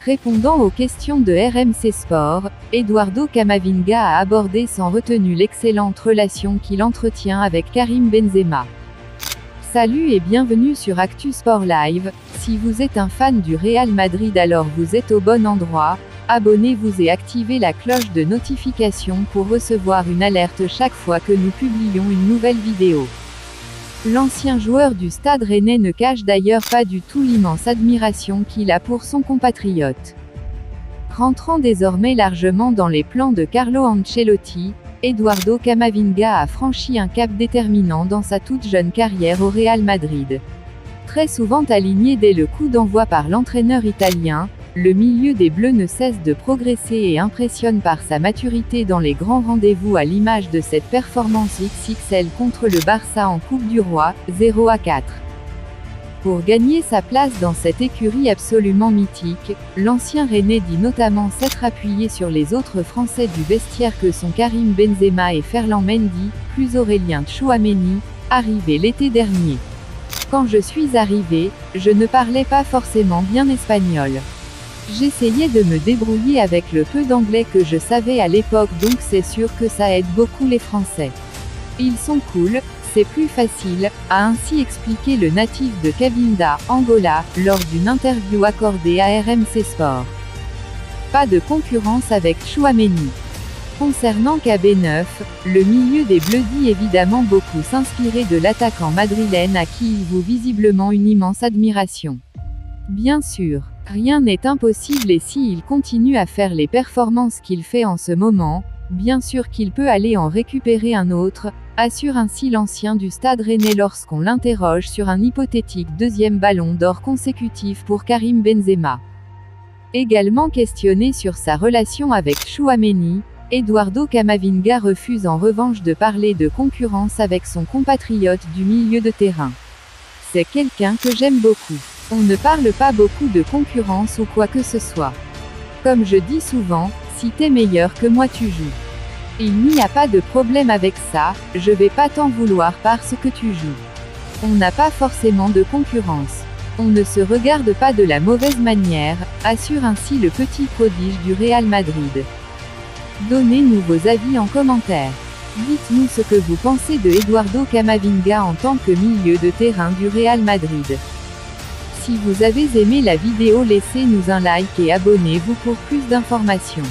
Répondant aux questions de RMC Sport, Eduardo Camavinga a abordé sans retenue l'excellente relation qu'il entretient avec Karim Benzema. Salut et bienvenue sur Actu Sport Live. Si vous êtes un fan du Real Madrid, alors vous êtes au bon endroit. Abonnez-vous et activez la cloche de notification pour recevoir une alerte chaque fois que nous publions une nouvelle vidéo. L'ancien joueur du Stade Rennais ne cache d'ailleurs pas du tout l'immense admiration qu'il a pour son compatriote. Rentrant désormais largement dans les plans de Carlo Ancelotti, Eduardo Camavinga a franchi un cap déterminant dans sa toute jeune carrière au Real Madrid. Très souvent aligné dès le coup d'envoi par l'entraîneur italien, le milieu des Bleus ne cesse de progresser et impressionne par sa maturité dans les grands rendez-vous, à l'image de cette performance XXL contre le Barça en Coupe du Roi, 0-4. Pour gagner sa place dans cette écurie absolument mythique, l'ancien Rennais dit notamment s'être appuyé sur les autres Français du vestiaire que sont Karim Benzema et Ferland Mendy, plus Aurélien Tchouaméni, arrivé l'été dernier. Quand je suis arrivé, je ne parlais pas forcément bien espagnol. J'essayais de me débrouiller avec le peu d'anglais que je savais à l'époque, donc c'est sûr que ça aide beaucoup les Français. Ils sont cool, c'est plus facile, a ainsi expliqué le natif de Cabinda, Angola, lors d'une interview accordée à RMC Sport. Pas de concurrence avec Tchouaméni. Concernant KB9, le milieu des Bleus dit évidemment beaucoup s'inspirer de l'attaquant madrilène à qui il voue visiblement une immense admiration. Bien sûr, rien n'est impossible, et s'il continue à faire les performances qu'il fait en ce moment, bien sûr qu'il peut aller en récupérer un autre, assure ainsi l'ancien du Stade Rennais lorsqu'on l'interroge sur un hypothétique deuxième ballon d'or consécutif pour Karim Benzema. Également questionné sur sa relation avec Tchouaméni, Eduardo Camavinga refuse en revanche de parler de concurrence avec son compatriote du milieu de terrain. C'est quelqu'un que j'aime beaucoup. On ne parle pas beaucoup de concurrence ou quoi que ce soit. Comme je dis souvent, si t'es meilleur que moi tu joues. Il n'y a pas de problème avec ça, je vais pas t'en vouloir parce que tu joues. On n'a pas forcément de concurrence. On ne se regarde pas de la mauvaise manière, assure ainsi le petit prodige du Real Madrid. Donnez-nous vos avis en commentaire. Dites-nous ce que vous pensez de Eduardo Camavinga en tant que milieu de terrain du Real Madrid. Si vous avez aimé la vidéo, laissez-nous un like et abonnez-vous pour plus d'informations.